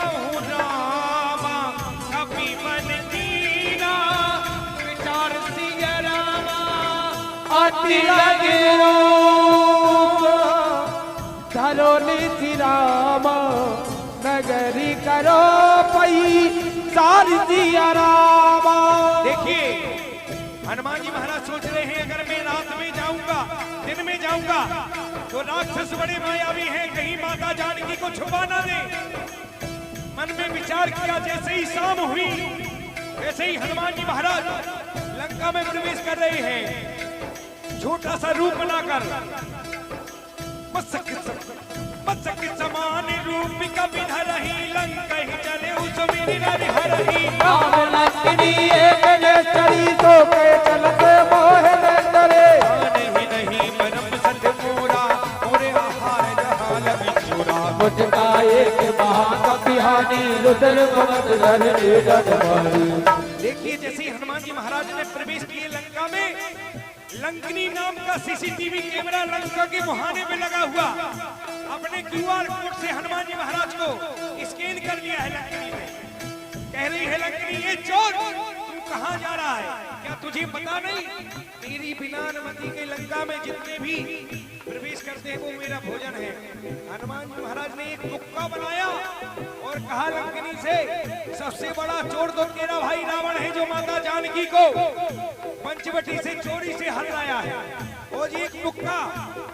कहूँ रामा कभी मन दीना विचार सिया रामा अति लगे धरो निधि राम नगरी करो पई सारी सिया रामा। देखिए हनुमान जी महाराज सोच रहे हैं अगर मैं रात में जाऊंगा दिन में जाऊंगा तो राक्षस बड़े मायावी हैं, कहीं माता जानकी को छुपा ना दे। मन में विचार किया, जैसे ही शाम हुई वैसे ही हनुमान जी महाराज लंका में प्रवेश कर रहे हैं। छोटा सा रूप बनाकर मत्स्य के समान रूप कभी धरही लंका ही चले उस मेरी हरही। राम लक्ष्मणी एक नेत्री तो के चलते मोह नंदरे नहीं परम सत्य पूरा पूरे आहार जहां लगी चूरा। मुझका एक महाकपिहानी रुद्र भगत धरणी डडवारी। देखिए जैसे हनुमान जी महाराज ने प्रवेश किए लंका में, लंकनी नाम का सीसीटीवी कैमरा लंका के मुहाने में लगा हुआ। अपने क्यूआर कोड से हनुमान जी महाराज को स्कैन कर लिया है लंकनी ने। कह रही है लंकनी, ये चोर तू कहां जा रहा है, क्या तुझे पता नहीं तेरी बिना अनुमति के लंका में जितने भी प्रवेश करते हैं वो मेरा भोजन है। हनुमान जी महाराज ने एक मुक्का बनाया और कहा लंकनी से, सबसे बड़ा चोर तो तेरा भाई रावण है जो माता जानकी को पंचवटी से चोरी से हराया है। और एक मुक्का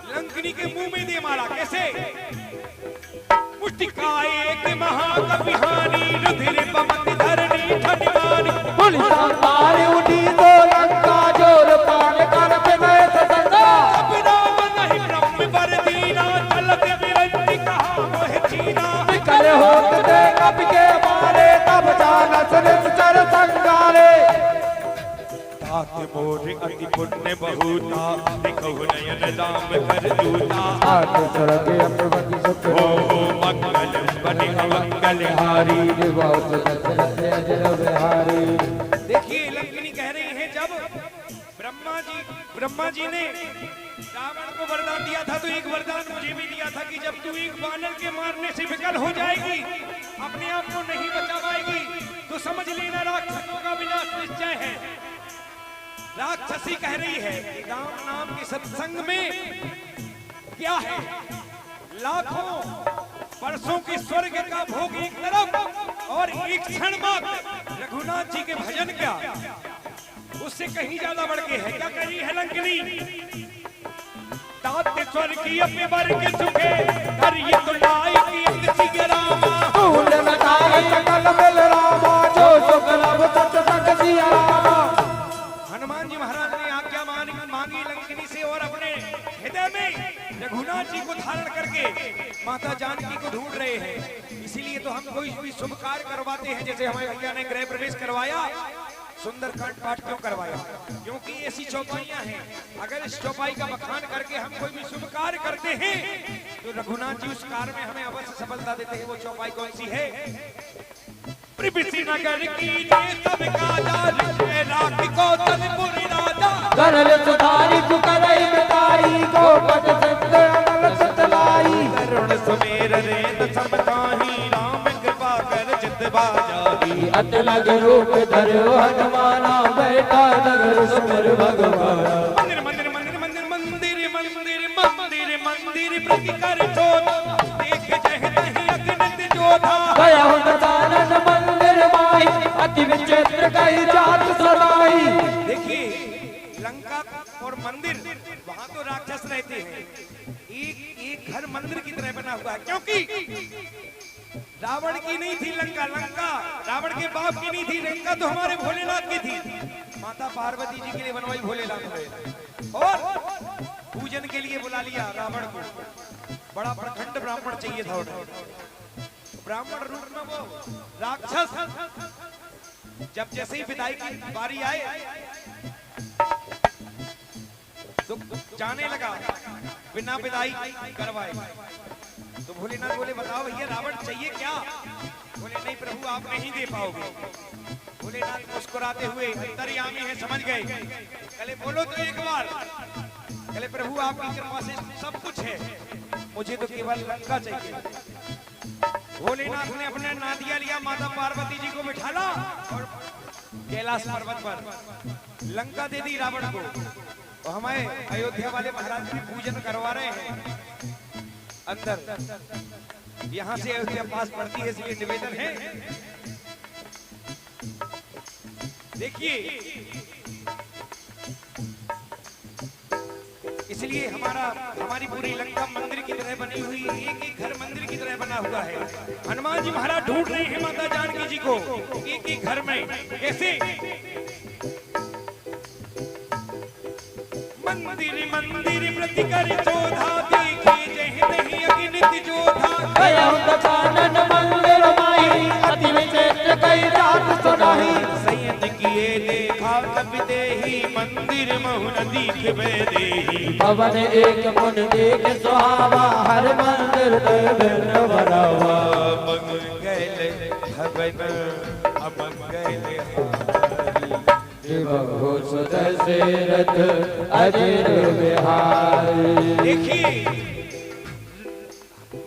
लंकनी के मुंह में दे मारा। कैसे? मुष्टिकाए एक महाकपिहानी रुधिर पमति धरणी ठनिमानी। पुलिस मारे उठी तो लंका जोर पान कर बिनय सदंगा। अब राम नहीं ब्रह्म वर दीना चलत विरंती कहा मोह चीना। निकल होत दे कप के मारे तब जानस निश्चर संगारे। तात मोर अति पुण्य बहुता देखो नयन राम कर दूता। आठ चरके अपवति सुख हो मंगल बने मंगल हारी। देखिए लंकनी कह रही है, जब ब्रह्मा जी ने रावण को वरदान दिया था तो एक वरदान मुझे भी दिया था कि जब तू एक बानर के मारने से विकल हो जाएगी, अपने आप को नहीं बचा पाएगी, तो समझ लेना राक्षसों का विनाश निश्चय है। राक्षसी कह रही है कि राम नाम के सत्संग में क्या है, लाखों वर्षों के स्वर्ग का भोग एक तरफ और एक क्षण मात्र रघुनाथ जी के भजन क्या, उससे कहीं ज्यादा बढ़ के है। क्या कह रही है लंकनी? ताते स्वर्गीय पे वर्ग सुखे हरिय तो लायक एक रामा। फूल लगाए सकल मिल रामा जो सुख लब सत्संग सिया रामा। हनुमान जी महाराज ने आज्ञा मांगी लंकनी से और अपने हृदय में रघुनाथ जी को धारण करके माता जानकी को ढूंढ रहे हैं। इसीलिए तो हम कोई भी शुभ कार्य करवाते हैं, जैसे हमारे भैया ने गृह प्रवेश करवाया, सुंदरकांड पाठ क्यों करवाया? क्योंकि ऐसी चौपाइयां हैं, अगर इस चौपाई का बखान करके हम कोई भी शुभ कार्य करते हैं तो रघुनाथ जी उस कार्य में हमें अवश्य सफलता देते हैं। वो चौपाई कौन सी है? प्रभृति नगर की जय सब काजा लिखे राखी को तनपुरी राजा। करल सुधारी चुकरई बिताई को पद संत अमल सतलाई। करुण सुमेर रेत समताही राम कृपा कर चित बाजाही। अत लग रूप धरो हनुमाना बैठा नगर सुकर भगवाना। मंदिर मंदिर मंदिर मंदिर मंदिर मंदिर मंदिर मंदिर प्रति कर चोट देख जह नहीं अग्नित जोधा। गया हूँ दानन मंदिर माई अति विचित्र कही जात सराई। देखिए लंका और मंदिर, वहां तो राक्षस रहते हैं, एक घर मंदिर की तरह बना हुआ है। क्योंकि रावण की नहीं थी लंका, लंका रावण के बाप की नहीं थी, लंका तो हमारे भोलेनाथ की थी। माता पार्वती जी के लिए बनवाई भोलेनाथ ने और पूजन के लिए बुला लिया रावण को। बड़ा प्रखंड ब्राह्मण चाहिए था उन्हें। ब्राह्मण रूप में वो राक्षस जब जैसे ही विदाई की बारी आए तो जाने लगा बिना विदाई करवाए। तो भोलेनाथ बोले, बताओ भैया रावण चाहिए क्या? बोले, नहीं प्रभु आप नहीं दे पाओगे। भोलेनाथ मुस्कुराते हुए अंतर्यामी है, समझ गए। कहले बोलो तो एक बार। कहले प्रभु आपकी कृपा से सब कुछ है, मुझे तो केवल लंका चाहिए। भोलेनाथ ने अपने नादिया लिया, माता पार्वती जी को बिठाला और कैलाश पर्वत पर लंका दे दी रावण को। तो हमारे अयोध्या वाले महाराज जी पूजन करवा रहे हैं अंदर, यहाँ से अयोध्या पास पड़ती है, इसलिए निवेदन है। देखिए, इसलिए हमारी पूरी लंका मंदिर की तरह बनी हुई है, एक एक घर मंदिर की तरह बना हुआ है। हनुमान जी महाराज ढूंढ रहे हैं माता जानकी जी को एक एक घर में। कैसे? मंदिर मंदिर प्रति कर चोधा, देखे जय नहीं अगिनित जोधा। कानन मंदिर माही, अति विचित्र कई रात सुनाही। सयन किए देखा तब देही, मंदिर महुन दीख देही। भवन एक मुन देख सुहावा, हर मंदिर भिन्न बरावा। मंगल भवन अमंगल बहु सुत सेरथ अजर बिहारी। देखिए,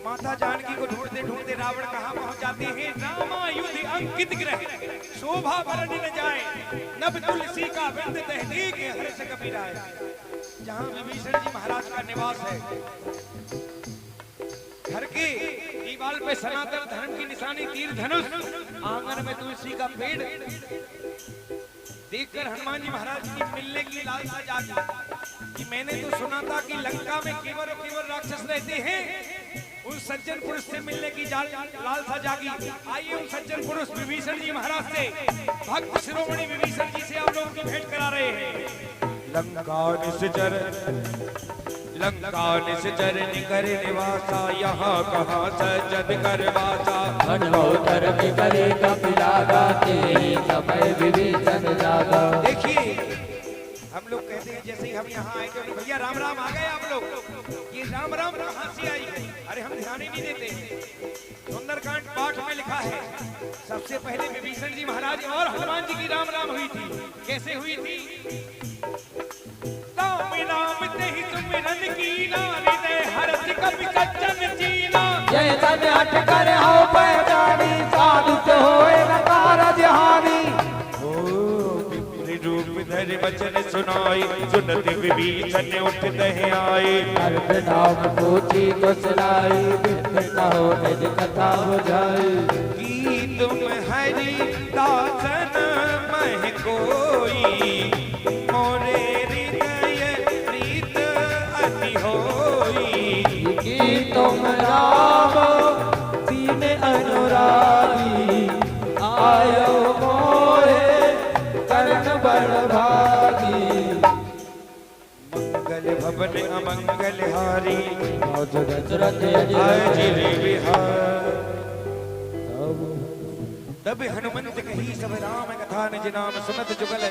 माता जानकी को ढूंढते ढूंढते रावण कहाँ पहुंच जाते हैं? रामायुध अंकित ग्रह, शोभा भरने न जाए, नभ तुलसी का वृंद दहते के हर्ष कबीराए। जहाँ विभीषण जी महाराज का निवास है, घर के दीवार पे सनातन धर्म की निशानी तीर धनुष, आंगन में तुलसी का पेड़। देखकर हनुमान जी महाराज की मिलने की लालसा जागी कि मैंने तो सुना था कि लंका में केवल और केवल राक्षस रहते हैं। उन सज्जन पुरुष से मिलने की लालसा जागी। आइए उन सज्जन पुरुष विभीषण जी महाराज से, भक्त शिरोमणि विभीषण जी से आप लोगों की भेंट करा रहे हैं। लंका निश्चर निकर निवासा, यहाँ कहाँ सज्जन कर वासा। मनोधर में करे कपिलागा, तेरी समय विभीषण जागा। देखिए, हम लोग कहते हैं जैसे ही हम यहाँ आए तो भैया राम राम आ गए आप लोग। ये राम राम कहाँ से आई? अरे हम ध्यान ही नहीं देते। सुंदरकांड पाठ में लिखा है, सबसे पहले विभीषण जी महाराज और हनुमान जी की राम राम हुई थी। कैसे हुई थी? राम नाम ते ही सुमिरन कीना, हृदय हर्ष कपि सज्जन जीना। जय तन हट कर हो पहचानी, साधु से होए न कारज हानि। रूप धरि वचन सुनाई, सुनत विभीषण उठते आए। अर्थ नाम पूछी तो सुनाई, बिन हो निज कथा बुझाई। की तुम हरि दासन मह कोई, मोरे हृदय प्रीत अति होई। की तुम राम दीन अनुरागी, आयो मोरे कर्ण बड़ भागी। मंगल भवन अमंगल हारी, दशरथ अजिर बिहार। तब हनुमंत कही सब राम कथा निज नाम, सुनत जुगल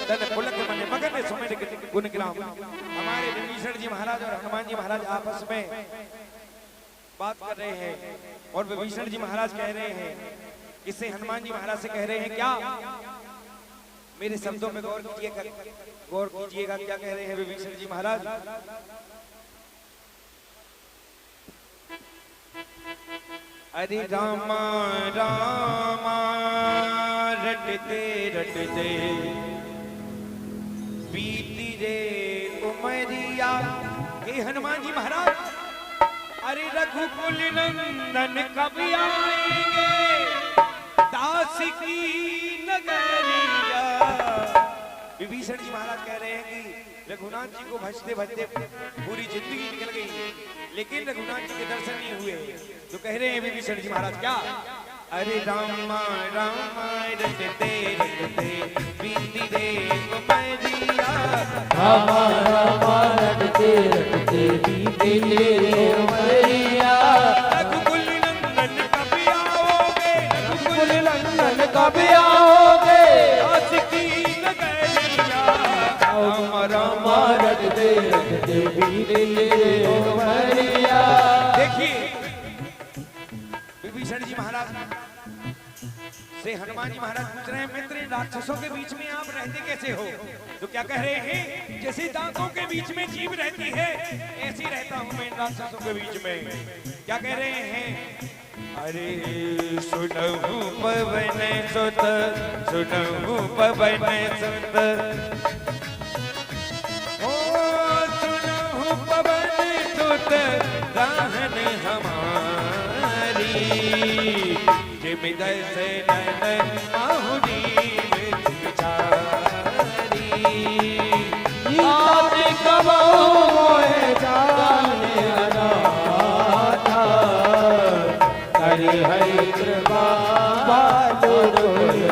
तन पुलक मन मगन सुमिर गुण गिराम। हमारे विभीषण जी महाराज और हनुमान जी महाराज आपस में बात कर रहे हैं और विभीषण जी महाराज कह रहे हैं, किससे? हनुमान जी महाराज से कह रहे हैं क्या? मेरे शब्दों में गौर कीजिएगा क्या कह रहे हैं विभीषण जी महाराज। अरे रामा रामा रटते रटते बीती रे उमरिया। हे हनुमान जी महाराज, अरे रघुकुल नंदन कब आएंगे, दास की नगरिया। विभीषण जी महाराज कह रहे हैं कि रघुनाथ जी को भजते भजते पूरी जिंदगी निकल गई, लेकिन रघुनाथ जी के दर्शन नहीं हुए। तो कह रहे हैं विभीषण जी महाराज क्या? अरे रामा रामा रटते रटते बीती रे उमरिया। रामा रामा रटते रटते बीती रे उमरिया। रघुकुल नंदन कब आओगे, रघुकुल नंदन कब आओगे, दास की नगरिया। रामा रामा रटते रटते बीती रे उमरिया। देखिए, विभीषण जी महाराज से हनुमान जी महाराज पूछ रहे हैं, मित्र राक्षसों के बीच में आप रहते कैसे हो? तो क्या कह रहे हैं? जैसे दांतों के बीच में जीभ रहती है, ऐसी रहता हूं मैं इन राक्षसों के बीच में। क्या कह रहे हैं? अरे सुनहु पवन सुत, सुनहु पवन सुत, ओ सुनहु पवन सुत गाहन हमारी, जिम जैसे नैन माहुरी विचारी, याद कबो मोहे जाने अनाथा, करी हरि कृपा बालुरनाथा।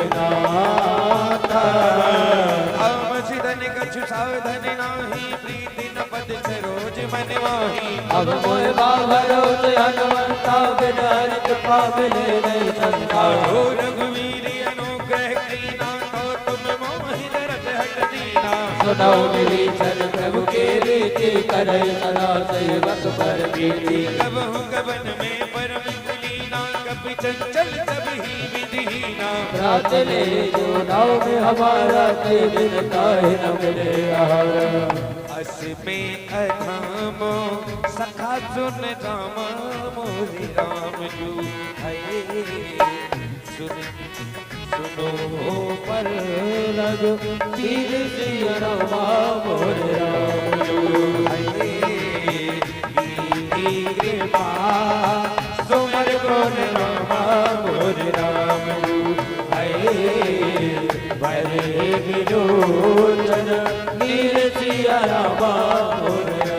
हम सिधन कछु साधन नाही, प्रीति न पद सरोज मन माही, अब मोहे बाबरोज हनुमंता, बिन हरि कृपा मिले नहीं संता। हो रघुवीर अनुग्रह कीना, तो तुम मोहि दरस हट दीना, सुनो विभीषण प्रभु के रीति, करे सदा सेवक पर प्रीति। कबहु कवन में परम कुलीना, कपि चंचल तबहि विधिहीना, रात ले जो नाव में हमारा, ते दिन काहे न मिले आहार। अस में अधामो सखा सुन राम, मोहि राम जू है सुन, सुनो पर रग पीर सिया रामा मोरे राम जो है कृपा, सुमर गुण रामा मोरे राम जो भरे विलोचन, नीर सिया रामा मोरे राम।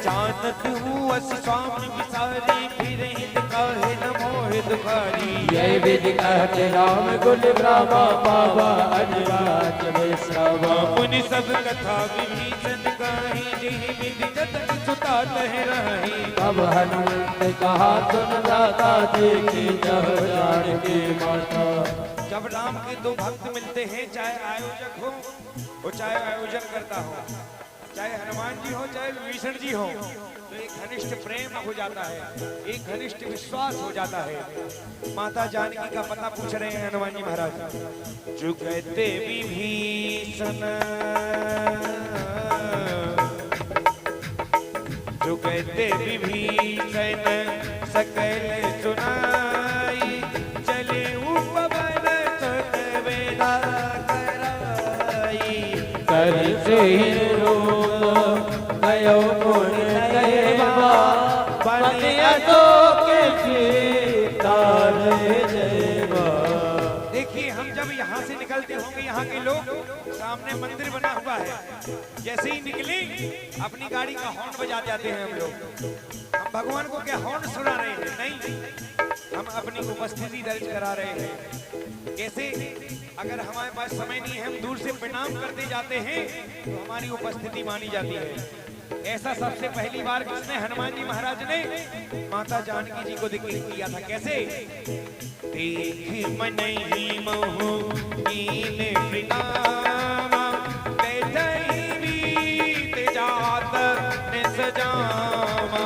जानत हूँ अस स्वामी विसारी, फिर हित काहे न मोहि दुखारी, जय विधि कहते राम गुण ब्राह्मा, पावा अजराज विश्रामा। मुनि सब कथा विभीषण कही, जिहि विधि जतन सुता लह रही, तब हनुमंत कहा सुन दाता, देखी जह जान की माता। जब राम के दो भक्त मिलते हैं, चाहे आयोजक हो वो चाहे आयोजन करता हो, चाहे हनुमान जी हो चाहे विभीषण जी हो, तो एक घनिष्ठ प्रेम हो जाता है, एक घनिष्ठ विश्वास हो जाता है। माता जानकी का पता पूछ रहे हैं हनुमान जी महाराज, जो कहते विभीषण, जो कहते विभीषण सकल सुनाई, चले उपवन सुत वेदा कराई, कर से गयो गुण देवा, बनिया तो के सीतार देवा। देखिए हम जब यहाँ से निकलते होंगे, यहाँ के लोग, सामने मंदिर बना हुआ है, जैसे ही निकले अपनी गाड़ी का हॉर्न बजा जाते हैं हम लोग। हम भगवान को क्या हॉर्न सुना रहे हैं? नहीं, हम अपनी उपस्थिति दर्ज करा रहे हैं। कैसे? अगर हमारे पास समय नहीं है, हम दूर से प्रणाम करते जाते हैं तो हमारी उपस्थिति मानी जाती है। ऐसा सबसे पहली बार किसने? हनुमान जी महाराज ने माता जानकी जी को किया था। कैसे? देख मनहि मोहु कीन प्रणामा, बैठहि बीत जात निज जामा,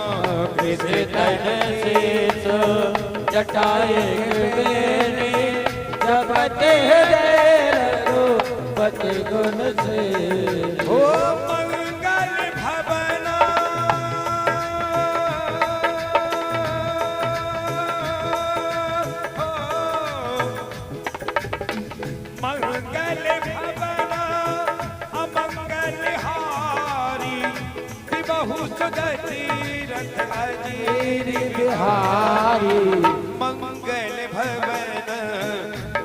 कृष्ण तन शेष जटाए बेने, जपते रघुपत गुण से। हो मंगल भवना, मंगल भवना अमंगल हारी, बहु सुदति रथ अजीर बिहारी। मंगल भवन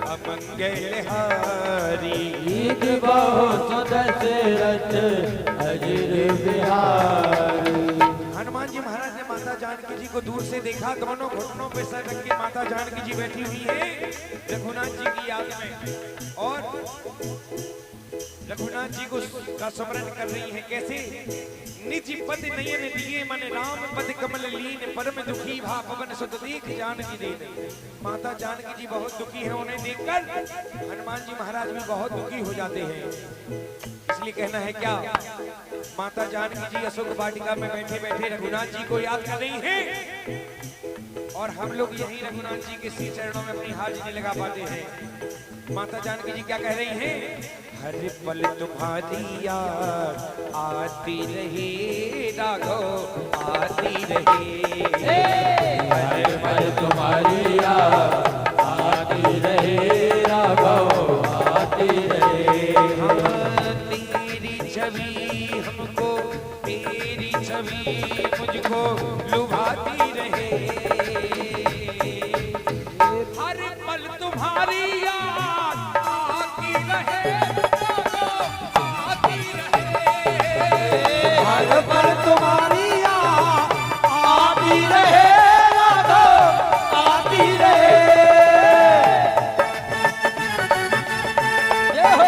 अमंगल हारी, बहु सुदशरथ अजीर बिहारी। हनुमान जी महाराज ने माता जानकी जी को दूर से देखा, दोनों घुटनों पे सर रख के माता जानकी जी बैठी हुई है रघुनाथ जी की याद में, और रघुनाथ जी को का स्मरण कर रही हैं। कैसे? निज पद नयन दिए मन राम पद कमल लीन परम दुखी भा पवन सुत देख जानकी दीन। माता जानकी जी बहुत दुखी हैं, उन्हें देखकर हनुमान जी महाराज भी बहुत दुखी हो जाते हैं। इसलिए कहना है क्या, माता जानकी जी अशोक वाटिका में बैठे बैठे रघुनाथ जी को याद कर रही हैं और हम लोग यही रघुनाथ जी के श्री चरणों में अपनी हाजिरी लगा पाते हैं। माता जानकी जी क्या कह रही हैं? हर पल तुम्हारी याद आती रही राघव आती रही। हर पल तुम्हारी याद आती रहे राघव आती रहे। हम तेरी छवि हमको तेरी छवि मुझको लुभाती रहे। हर पल तुम्हारी याद आती रहे आती रहे। हर पल तुम्हारी याद आती रहे राघव आती रहे। जय हो।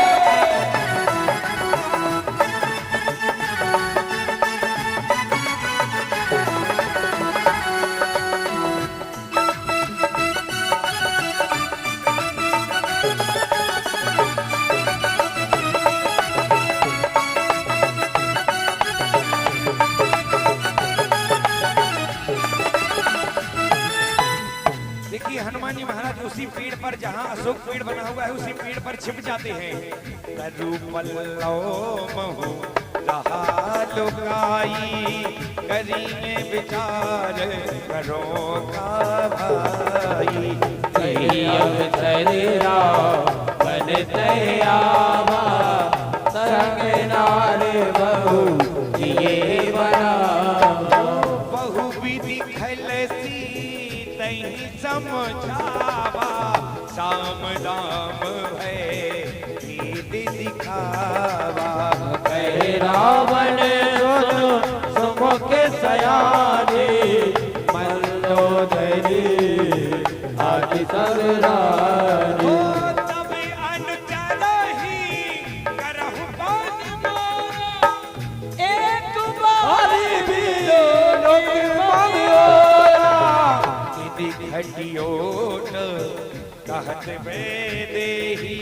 देखिए हनुमान जी महाराज उसी पेड़ पर, जहाँ अशोक पेड़ बना हुआ है, उसी पेड़ पर छिप जाते हैं। करु पल्लव महु रहा लुकाई करिए विचार करो का भाई। कही अवसर रावण तयावा संग नार बहु जिये बना। बहु विधि खलसी तही समझावा साम दाम भय नीति दिखावा। कहे रावण सुनो सुमुख सयाने मंदोदरी आदि सगरानी। तब अनुचर ही करहु पान मोरा एक बारी भी लोक मंगोरा। घटियोट कहत में देही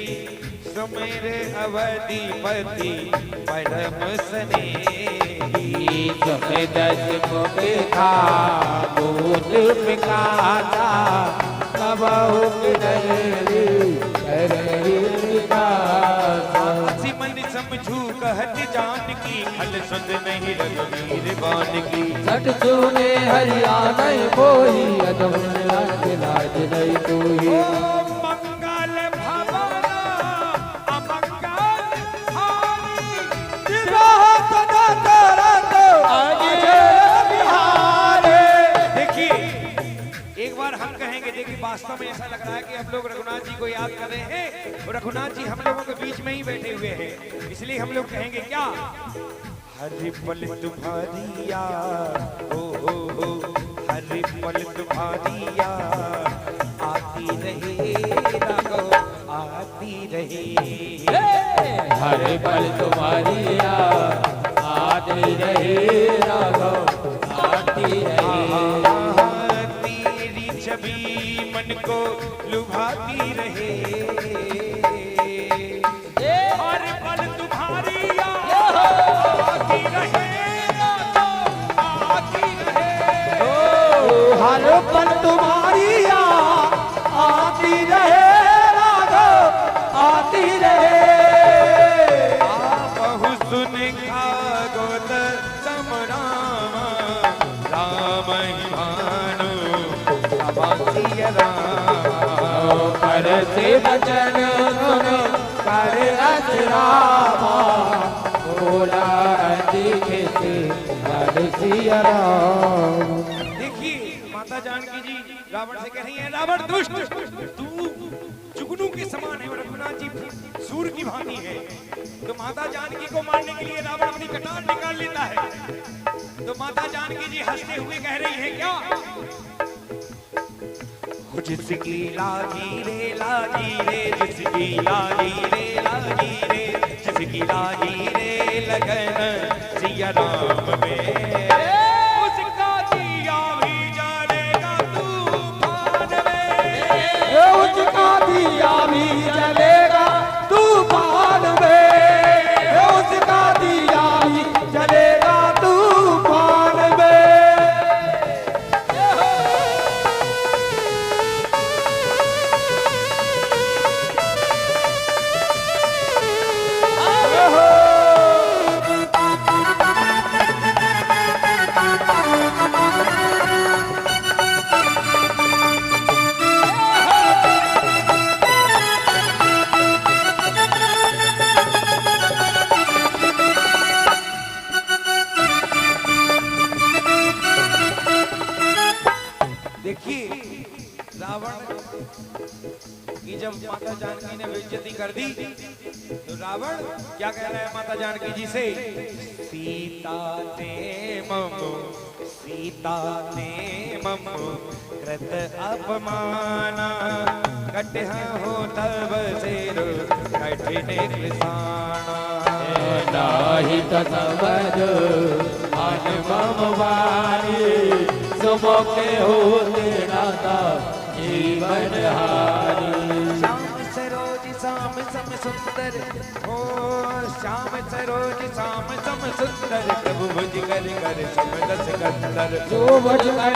सुमेर अवधिपति परम स्नेही। तुम्हें दस मुख खा दूध पिकाता कबहु हसी मन समझू कहत जान की खल सुध नहीं रघुवीर बान की। सट सुने हरियाणा कोई अदम लाज नहीं कोई। मंगल भवन अमंगल हानि सदा करत अजय बिहारे। देखिए एक बार हम कहेंगे, देखिए वास्तव में ऐसा लग रहा है कि हम लोग रघुनाथ जी को याद कर रहे हैं और रघुनाथ जी हम लोगों के बीच में ही बैठे हुए हैं। इसलिए हम लोग कहेंगे क्या, हर पल तुम्हारी याद हो हर पल तुम्हारी याद आती रहे राघव आती रहे। हर पल तुम्हारी याद आती रहे राघव आती रहे। तेरी छवि मन को लुभाती रहे। हर पल तुम्हारी याद आती रहे आती रहे। हर पल तुम्हारी याद आती रहे राघव आती रहे। बहु सुन खागोत समराम राम ही भानु अबासी राम। कर से वचन सुन कर रच रामा बोला दिखे से लड़ सिया राम। देखिए माता जानकी जी रावण से कह रही है, रावण दुष्ट तू जुगनू के समान है और रघुनाथ जी सूर्य की भांति है। तो माता जानकी को मारने के लिए रावण अपनी कटार निकाल लेता है। तो माता जानकी जी हंसते हुए कह रही है क्या, जिसकी लागी रे जिसकी लागी रे जिसकी की लागी रे लगन सिया राम में, उसका दिया भी जलेगा तूफान में, उसका दिया भी जलेगा तूफान में, उसका दिया भी जलेगा तूफान में। देखिए रावण की जब माता जानकी ने बेइज्जती कर दी तो रावण क्या कह रहा है माता जानकी जी से, सीता ते मम, सीता ते मम कृत अपमाना, कटह हो तब सिर कठिन कृसाना, नाही तो समझ मन मम वारी, सुमोके होते नाता जीवन हारी। श्याम सरोज श्याम सम सुंदर हो, श्याम सरोज श्याम सम सुंदर, प्रभु भुज कर कर समदस कंदर, जो भज कर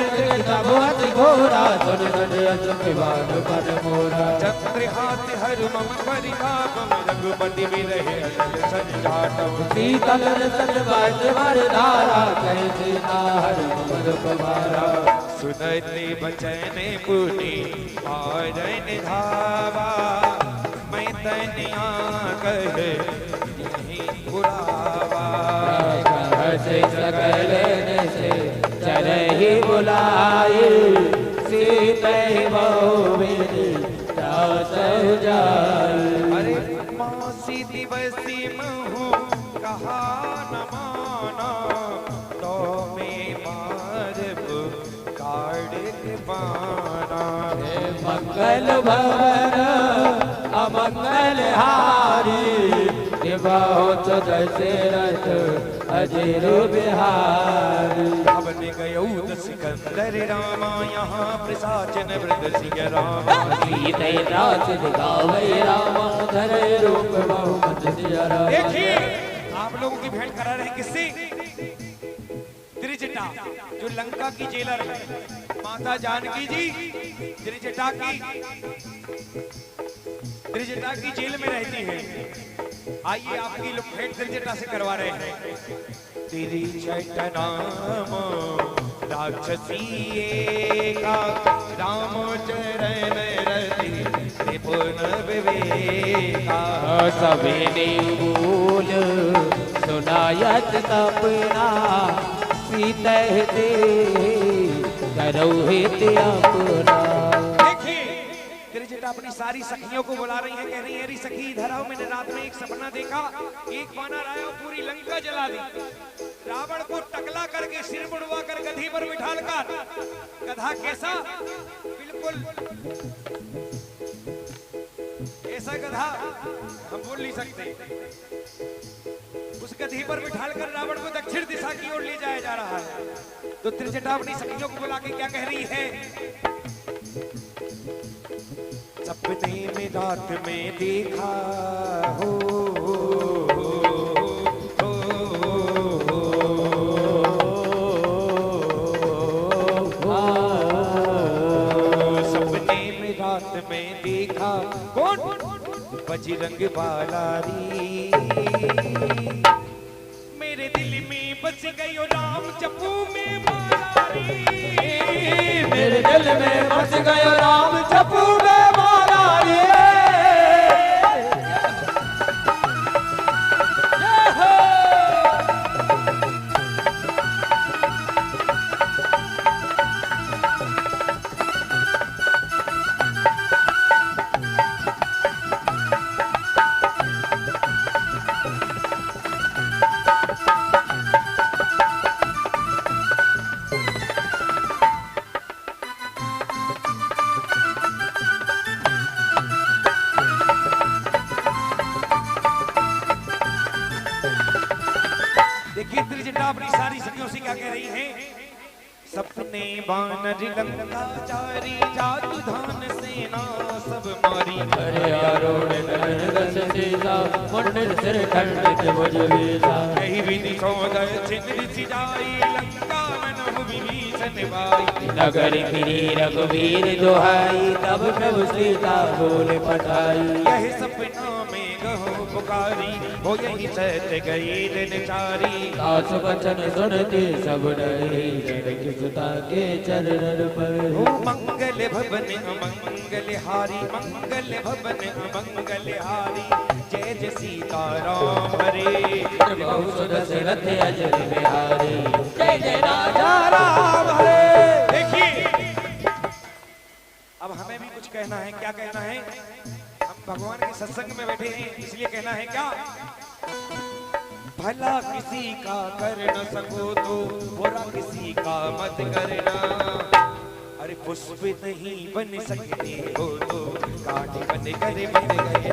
सब अति घोरा, सुन सुन अस विवाद पर मोरा। चंद्र हाथ हर मम परितापम, रघुपति विरहे अटल संजातम, शीतल रतन बाज धारा, कैसे नाहर मम दुख भारा। सुनते बचन पुनि आरन धावा, मैं तनिया कह यही बुलावा, से सकल से चरहि बुलाए, सीते बहु मेरी दास जाए। अरे मासी दिवसी महु कहा न माना, तो में मारब काढ़ बाना, मंगल भवन अमंगल हारी, बहुत दशरथ अजर बिहारी। अब गयो सिकंदर रामा, यहाँ प्रसाचन वृद सिंह रामा, सीते रात दिखावे रामा, धरे रूप बहुमत सिया रामा। देखिए आप लोगों की भेंट करा रहे हैं किससे, त्रिजटा जो लंका की जेलर है, माता जानकी जी त्रिजटा की जेल में रहती है। आइए आपकी लोग भेंट त्रिजटा से करवा रहे हैं। त्रिजटा नाम राक्षसी एका, राम चरण रति त्रिपुन विवेका, सवेरे बोल सुनायत सपना, सीते दे करो हित अपना। देखिए त्रिजटा अपनी सारी सखियों को बुला रही है, कह रही है अरे सखी इधर आओ, मैंने रात में एक सपना देखा, एक बानर आया और पूरी लंका जला दी, रावण को टकला करके सिर मुड़वा कर गधी पर बिठाल कर, गधा कैसा बिल्कुल ऐसा गधा हम बोल नहीं सकते, उस गधी पर बिठालकर रावण को दक्षिण दिशा की ओर ले जाया जा रहा है। तो त्रिजटा अपनी सखियों को बुला के क्या कह रही है, सपने में रात में देखा हो, सपने में रात में देखा कौन, बजरंग बालारी, मेरे दिल में बस गई राम जपू में मालारी, मेरे दिल में बस गयो राम जपू में मालारी। मीरा अपनी सारी सखियों से क्या कह रही हैं? सपने बानर लंका चारी जादू धान सेना सब मारी। अरे आरोड़ नयन दस तेजा मुंडन सिर खंडित भुज बेजा। कही विधि सौदय छिन्न सिजाई लंका में विभीषण भाई। नगर फिरी रघुवीर दुहाई तब प्रभु सीता बोले पठाई। यह सपना में गहो पुकारी हो यही सत्य गई दिनचारी। दास वचन सुनते सब डरे जनक सुता के चरण पर। मंगल भवन अमंगल हारी मंगल भवन अमंगल हारी। जय जय सीताराम हरे बहु सुदशरथ अजर बिहारी। जय जय राजा राम हरे। देखिए अब हमें भी कुछ कहना है। क्या कहना है? हम भगवान के सत्संग में बैठे हैं इसलिए कहना है क्या? भला किसी का कर न सको तो बुरा किसी का मत करना। अरे पुष्प नहीं बन सकते हो तो कांटे बन कर बन गए।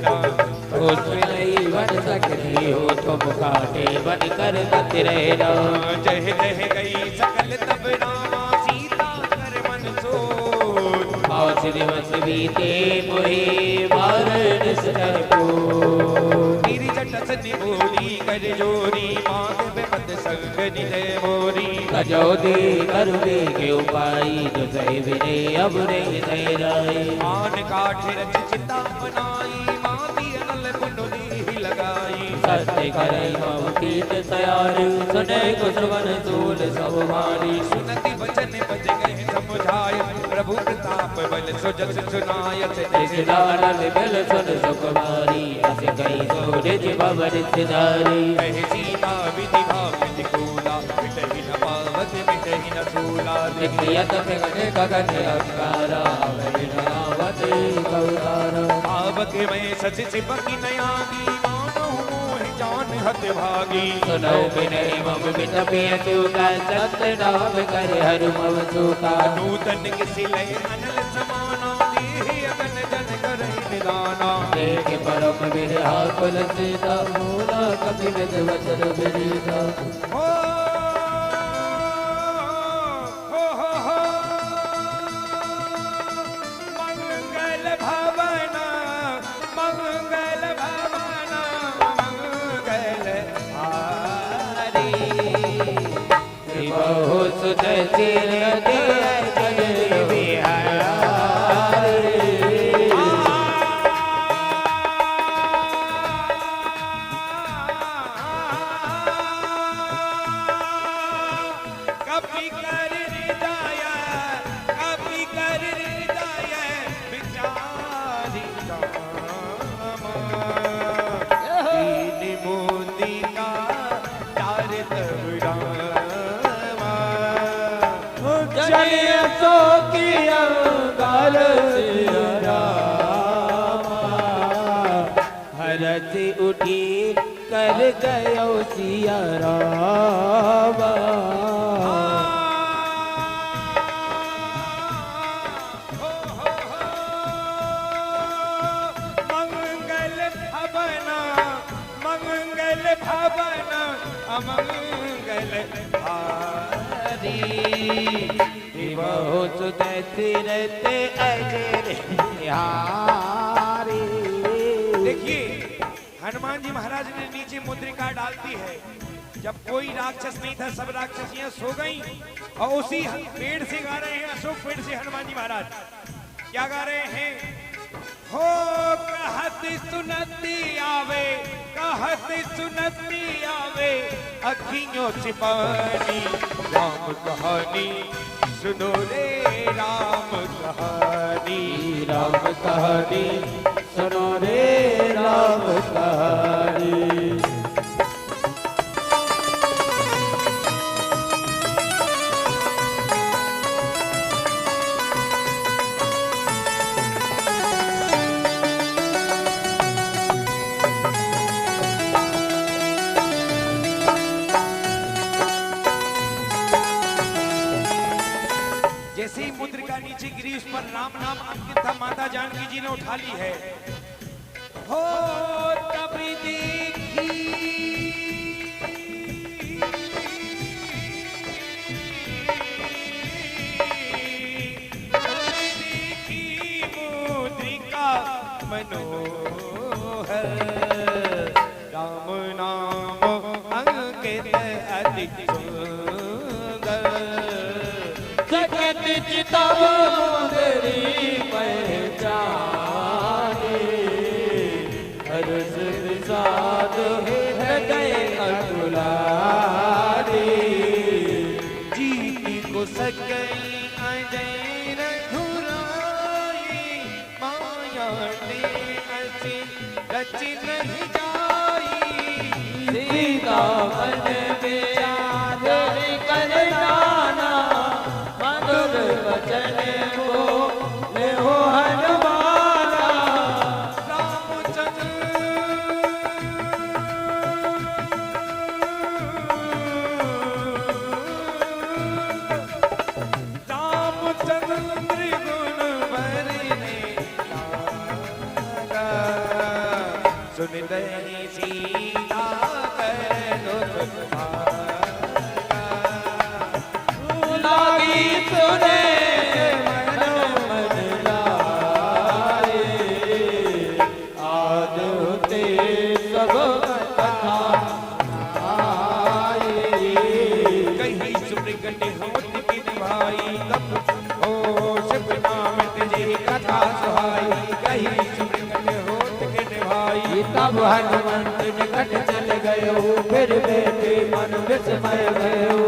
पुष्प नहीं बन सकते हो तुम कांटे बन कर मत रहना। जह तह गई सकल तब रामा सीता कर मन सोच। 5 दिवस बीते मोहे मारन निश्चर को। मेरी जट सनी बोली कर जोरी मांग बेपत संग निलय मोरी। गजो दे करुणे के उपाई जो सही विने अब रे राई। मान काठ रच चिता बनाई माती अनल कुंडली लगाई। सत्य करे मम कीट सयार सुने कुसवन सूल सब मारी। सुनति वचन बज गए समझाय प्रभु प्रताप बल सुजस सुनाय। सिधारल बल सुन सुकुमारी अस गई सूरज भवन सिधारी। कहे सीता विधि भाव कूला मिटहि न पावत मिटहि न सूला। निकलियत गगन गगन अंगारा विनावत कौतारा। आवक में सच सिपकी नयागी मानो मोह जान हत भागी। सुनो विनय मम विनपिय चूका सत्य नाम कर हर मम चूका। नूतन किसी लय अनल समाना देहि अगन जन करहि निदाना। देख परम विरहा कुल सीता मूला कपि विद वचन विनीता। हो मंगल भवन मंगल भवन मंगल हारी। बहु सुत सिर दे जय बिहारी। कपि कर हृदय कपि कर हृदय विचारी राम। दीन मोदी का चार तब राम। जय सो किया गाल सिया रामा। हरति उठी कर गयो सिया रामा। मंगल भवन मंगल भवन अमंगल हारी। बहु सुत सिरते अजर बिहारी। देखिए हनुमान जी महाराज ने नीचे मुद्रिका डाल दी है। जब कोई राक्षस नहीं था सब राक्षसियां सो गईं और उसी पेड़ से गा रहे हैं अशोक पेड़ से हनुमान जी महाराज क्या गा रहे हैं? हो कहत सुनती आवे कहत सुनती आवे अखियों से पानी। राम कहानी सुनो रे राम कहानी। राम कहानी सुनो रे राम कहानी। जैसे ही मुद्रिका नीचे गिरी उस पर राम नाम अंकित था। माता जानकी जी ने उठा ली है। हो तभी देखी मनोहर राम नाम अंकित अति सुंदर सकत चितव मुदरी पहचाने हर्ष विषाद हृदय अतुलारे जीती को सके अजय रघुराई माया ने असी रच नहीं जाई सीता मन विचार कर नाना मधुर वचन बोले हो हनुमाना रामचंद्र गुण भरने लागा सुन दई सीता कर दुख भागा लागी सुने मन मन लाए आज होते सब कथा आए कहीं सुमृगन होत बिन भाई तब ओ शिव नाम तेरी कथा सुहाई कहीं सुमृगन होत बिन भाई तब हनुमंत निकट चल गयो फिर बेटे मन विस्मय भयो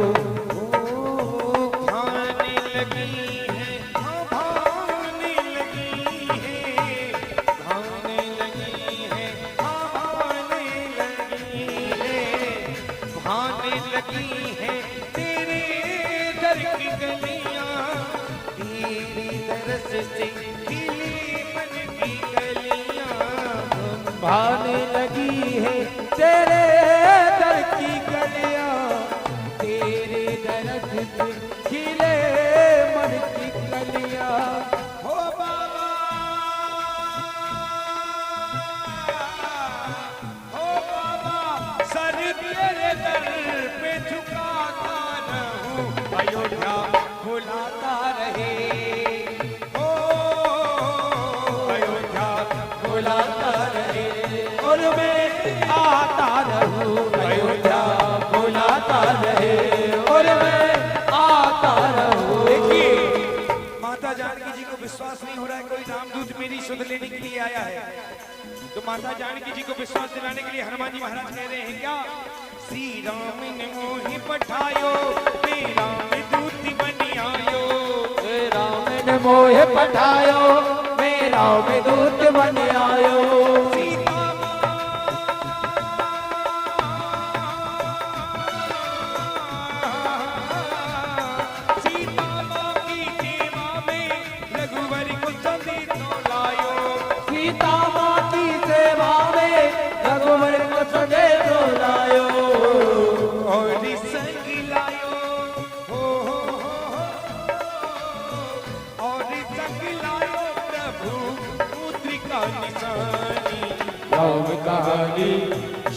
भाने लगी है भाने लगी है भाने लगी है भाने लगी है भाने लगी है तेरे दर की गलियां तेरी तरस से खिली मन की गलियां भाने लगी है तेरे दर की गलियां तेरे दरद से खिले मन की गलियां हो बाबा हो बाबा सर तेरे दर पे झुकाता रहूं अयोध्या भुलाता रहे ओ अयोध्या बुलाता रहे और मैं आता रहूं अयोध्या बुलाता रहे और मैं आता रहूं देखिए माता जानकी जी को विश्वास नहीं हो रहा है कोई रामदूत मेरी सुध लेने के लिए आया है तो माता जानकी जी को विश्वास दिलाने के लिए हनुमान जी महाराज कह रहे हैं क्या श्री राम ने मोहि पठायो मेरा दूत बन आयो राम ने मोहे पठायो मेरा विदूत बन आयो सीता सीता माँ की सेवा में रघुवर को संदेश लायो सीता माँ की सेवा में रघुवर को संदेश लायो और संग लायो हो और संग लायो प्रभु मुद्रिका निशानी राम कहानी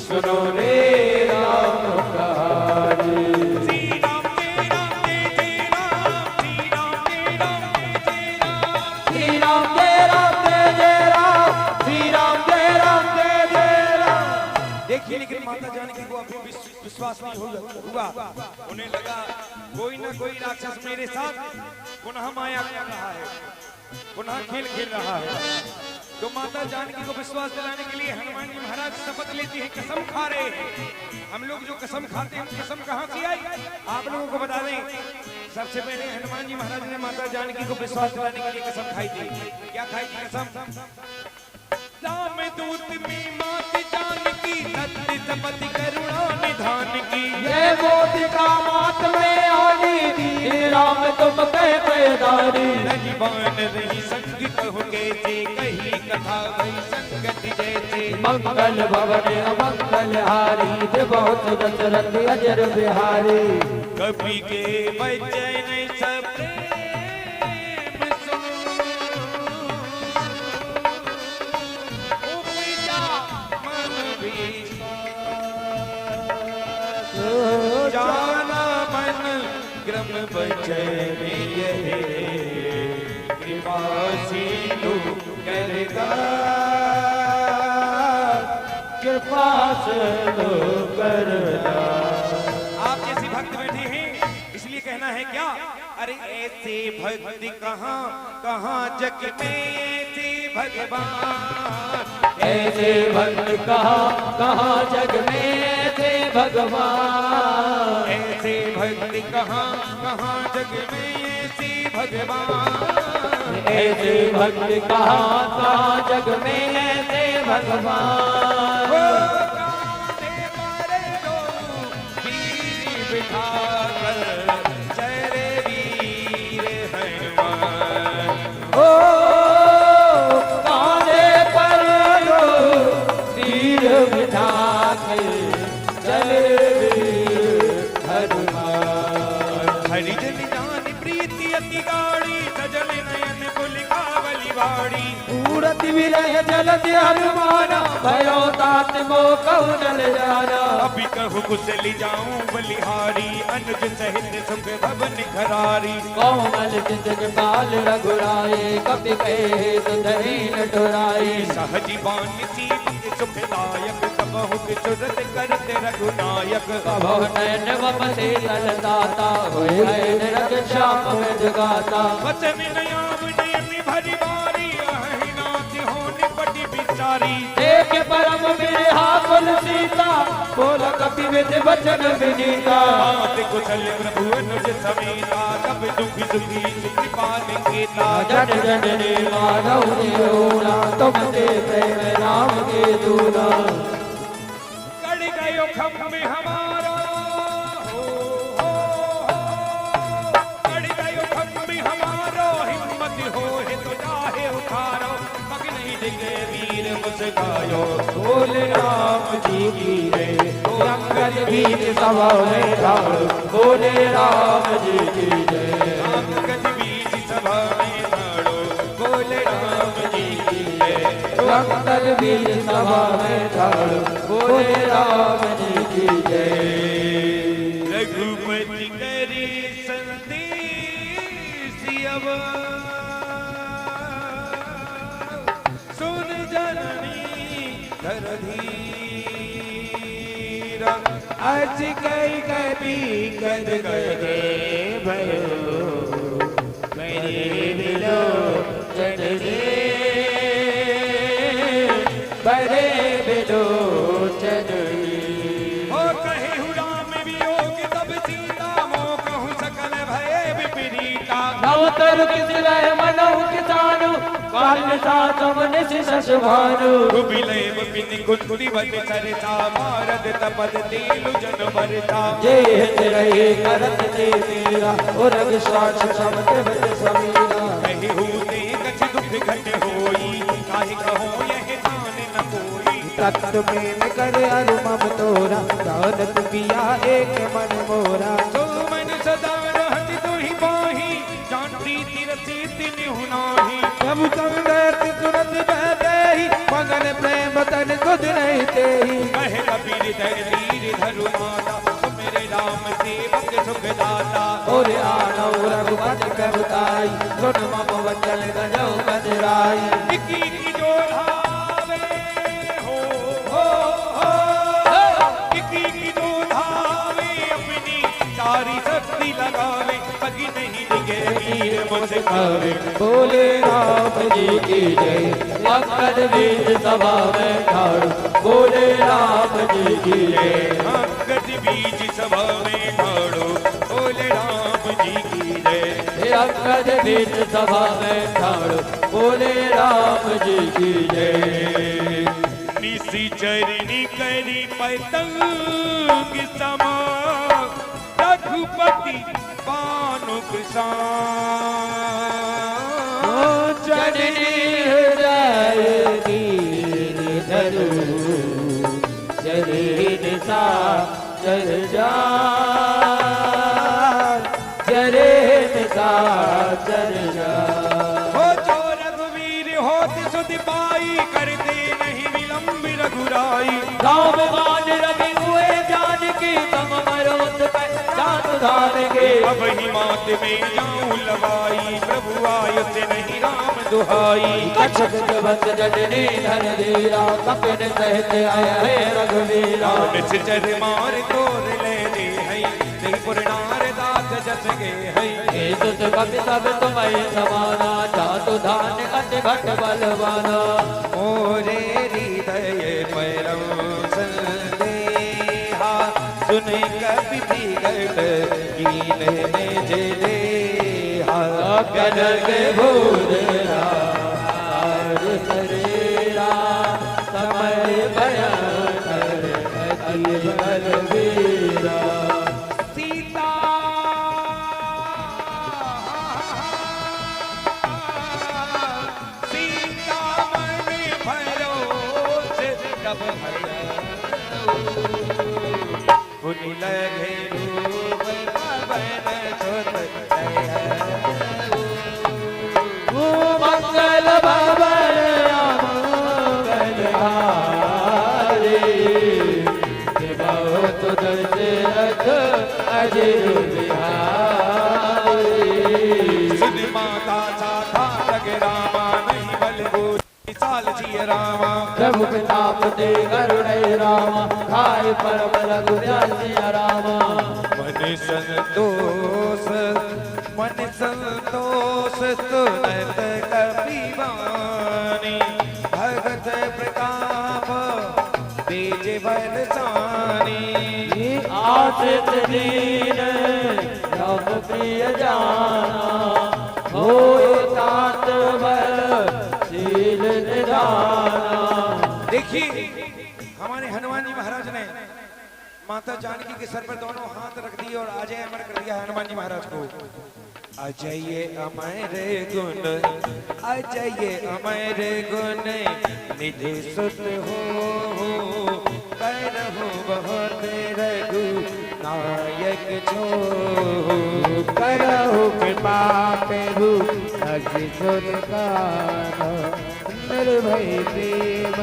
सुनो रे राम कहानी श्री राम जय राम जय जय राम श्री राम जय राम जय जय राम श्री राम जय राम जय जय राम श्री राम जय राम जय जय राम देखिए लेकिन माता जानकी को अभी विश्वास नहीं हुआ उन्हें लगा कोई ना कोई राक्षस मेरे साथ पुनः माया कर रहा है पुनः खेल खेल रहा है तो माता जानकी को विश्वास दिलाने के लिए हनुमान जी महाराज शपथ लेती है कसम खा रहे हैं हम लोग जो कसम खाते हैं कसम कहाँ से आई आप लोगों को बता दें सबसे पहले हनुमान जी महाराज ने माता जानकी को विश्वास दिलाने के लिए कसम खाई थी क्या खाई थी कसम राम दूत में मात जानकी सत्य सपति करुणा निधान की ये मोतिका मात में आनी दी राम तुम कह पैदारी रजबान रही संगत हो कैसे कही कथा वही संगत जैसे मंगल भवन अमंगल हारी बहुत दशरथ अजर बिहारी कवि के वचन सब प्रेम सुन उपजा मन विश्वास जाना मन क्रम बचन ये कृपा सिंधु करदा लो करना। आप जैसी भक्त बैठे हैं इसलिए कहना है क्या, अरे ऐसे भक्ति कहाँ कहाँ जग में थे भगवान, ऐसे भक्त कहाँ जग में थे भगवान, ऐसे भक्ति कहाँ कहाँ जग में थे भगवान, ऐसे भक्त कहाँ जग में थे भगवान। ओ कांधे पर दो वीर बिठाकर, जय रे वीर हनुमान। ओ कांधे पर लो तीर बिठा के चले वीर हनुमान। हरिजन जान प्रीति अति गाड़ी, सजल नयन पुलिकावली बाड़ी। उड़त विरह जलति हनुमान, भयो तात मो कहु जल जाना। अभी कहु कुशली जाऊं बलिहारी, अनुज सहित सुख भवन खरारी। कोमल चितक बाल रघुराए, कपि कहे सुधरी नटुराए। सहजी बान सीमित सुखदायक, कबहु बिचुरत करते रघुनायक। कबहु नयन वपसे तलदाता, होय है निरख श्याम जगाता। वचन नयाम नयन भरी बारी, अहि नाथ हो निपटि बिचारी। देख परम बिरहा कुल सीता, बोल कपि विधि वचन विनीता। मात कुशल प्रभु अनुज समेता, कब दुखी सुखी सुखी पालेंगेता। जन जननी मानव निरोला, तुम ते प्रेम राम के दूला। कड़ गयो खम में हमारा, कड़ गयो खम में हमारो। हिम्मत हो तो चाहे उठारो, पग नहीं डिगे वीर मुस्कायो। बोल राम जी की जय, अंगद बीच सभा में ठाड़। बोले राम जी की जय, अंगद बीच सभा में ठाड़ो। बोले राम जी की जय। अंगद बीच सभा में ठाड़। बोले राम जी की जय। रघुपति करे संदेश अब, सुन जननी धर धीरा। अर्ज कई कभी कद गए भयो, मेरे दिलो चढ़ रे, बड़े बिलो चढ़ रे। हो कहे राम वियोग तब सीता, मोह कहूँ सकल भय विपरीता। नवतर किस रह मनो किसानु, काल साथ मन से ससभानु। विलय बिन कुंती बन सरसा, भारत तपद तेलु जन मरता। जे हित रहे करत ते तेरा, और विश्वास समत बत समीरा। कहे होते कछ दुख घट होई, काहे कहो यह जान न कोई। तत्व में कर अरुमम तोरा, दौलत किया एक मन मोरा। जो मन सदा रहत तुहि बाही, जान प्रीति रसित निहु नाही। सब संगत तुरंत बहते ही, मगन प्रेम तन तुझ नहीं ते ही। कहे कबीर धर धीर धरु माता, मेरे राम सेवक सुख दाता। और आनौ रघुपति प्रभुताई, सुन मम वचन गजौ बजराई। इकी की जो धावे हो, इकी की जो धावे, अपनी सारी शक्ति लगावे। पगी नहीं डिगे वीर मुस्कावे। बोले राम जी की जय, अंगद बीच सभा में ठाड़। बोले राम जी की जय, अंगद बीच सभा में ठाड़ो। बोले राम जी की जय। अंगद बीच सभा में ठाड़। बोले राम जी की जय। निसी चरनी करी पतंग समा, रघुपति पानु किसान। जननी हृदय दीन धरु, शरीर सा चल जा, शरीर सा चल जा। हो जो रघुवीर होत सुध पाई, करते नहीं विलंब रघुराई। राम मान रवि हुए जान की, तम मरोत पर जान धान के। अब ही मात में जाऊं लवाई, प्रभु आय से नहीं राम दुहाई। कछुक बंद जननी धन धीरा कपिन सहित आय है रघुवीरा। निश्चर मार तोर ले दे है त्रिपुर नार दास जस गे है। हे सुत कपि सब तुम्हें समाना चातु धान अति घट बलवाना। मोरे हृदय परम संदेहा सुन कपि विगत कीन में जलेहा। कनक भूरा शरीरा समय भयंकर अति बलवीरा। सीता सीता मन भरोस कब पुनि लगे रूप पवन सुत मंगल भवन मंगल हारे। बहुत दशरथ अजर बिहारी। सुन माता साधा लग रामा नहीं बल बोली साल जिय रामा। प्रभु प्रताप ते करुणै रामा खाय परम रघुराई रामा। मन संतोष सुनत कपि वाणी। भगत प्रताप तेज बल सानी। आश्रित दीन राम प्रिय जाना। होय तात बल शील निधाना। देखिए हमारे हनुमान जी महाराज ने माता जानकी के सर पर दोनों हाथ रख दिए और अजय अमर कर दिया हनुमान जी महाराज को। अजय अमर गुण अजय अमर गुण निधि सुत हो करहु बहुत रघु नायक छो। करहु कृपा प्रभु अजित काना। निर्भय प्रेम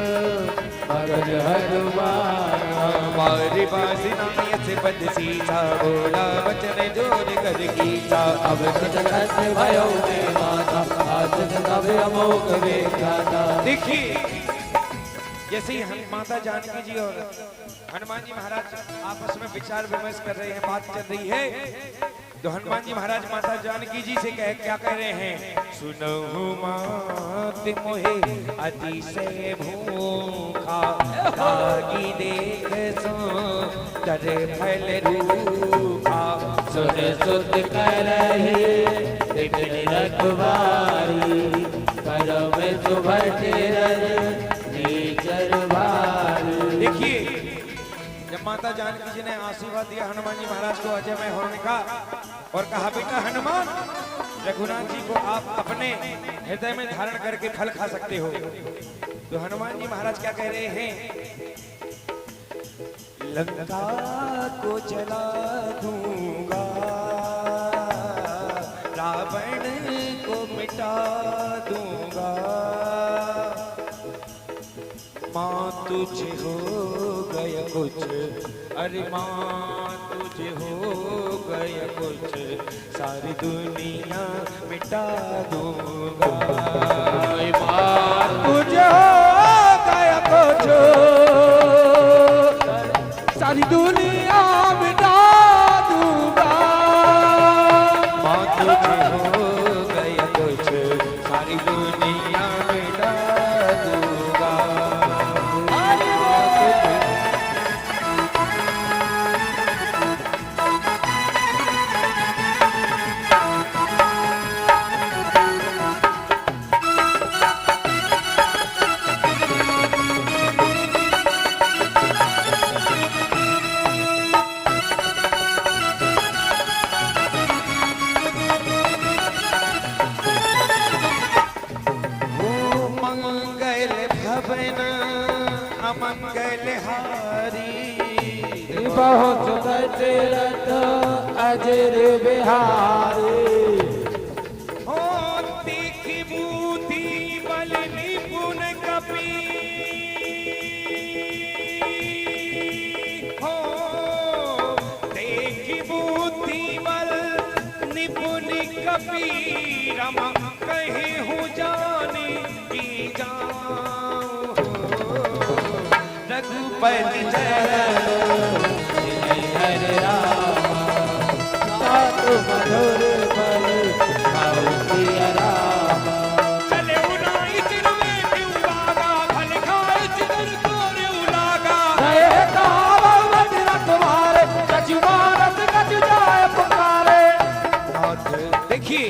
मगन हनुमाना। मारी बासी नामी से बद सीता बोला वचन जोर कर कीता। अब सत भयो में माता आसन तब अमोघ विख्याता। देखिए जैसे ही माता जानकी जी और हनुमान जी महाराज आपस में विचार विमर्श कर रहे हैं, बात चल रही है, तो हनुमान जी महाराज माता जानकी जी से क्या कह रहे हैं? सुनहु मात मोहे अतिशय भूखा लागी देख सो डर फल रूखा। सुन सुत करहि विपिन रखवारी। करम सुभट नीचर भारी। देखिए जब माता जानकी जी ने आशीर्वाद दिया हनुमान जी महाराज को अजयमय होने का और कहा बेटा हनुमान रघुनाथ जी को आप अपने हृदय में धारण करके फल खा सकते हो। तो हनुमान जी महाराज क्या कह रहे हैं? लंका को जला दूंगा रावण को मिटा दूंगा। माँ तुझे हो गया कुछ अरे माँ तुझे हो गया कुछ सारी दुनिया मिटा दूंगा। माँ तुझे हो गया कुछ सारी दुनिया मिटा दूंगा। माँ तुझे हो गया कुछ सारी दुनिया मिटा दूंगा। अमंगल हारी बहुत दशरथ अजर बिहारी। हो तीखी बूटी बल निपुण कपी हो देखी बूटी बल निपुण कपी रमा कहे हूँ जान रघुपति जय हरे राम साधु मधुर फल खाओ प्रिय राम चले उनाई चिरवे क्यों लागा भल खाए चितर तोरे उलागा जय कावत रखवारे कछु मानस कछु जाय पुकारे। देखिए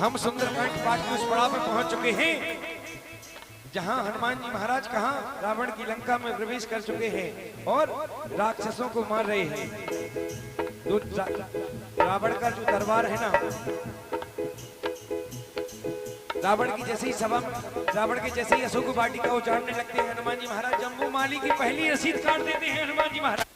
हम सुंदरकांड पाठ के उस पड़ाव में पहुंच चुके हैं जहां हनुमान जी महाराज कहां रावण की लंका में प्रवेश कर चुके हैं और राक्षसों को मार रहे हैं। तो रावण का जो दरबार है ना, रावण की जैसे ही सभा रावण के जैसे ही अशोक वाटिका उजाड़ने लगते हैं हनुमान जी महाराज, जम्बू माली की पहली रसीद काट देते हैं हनुमान जी महाराज।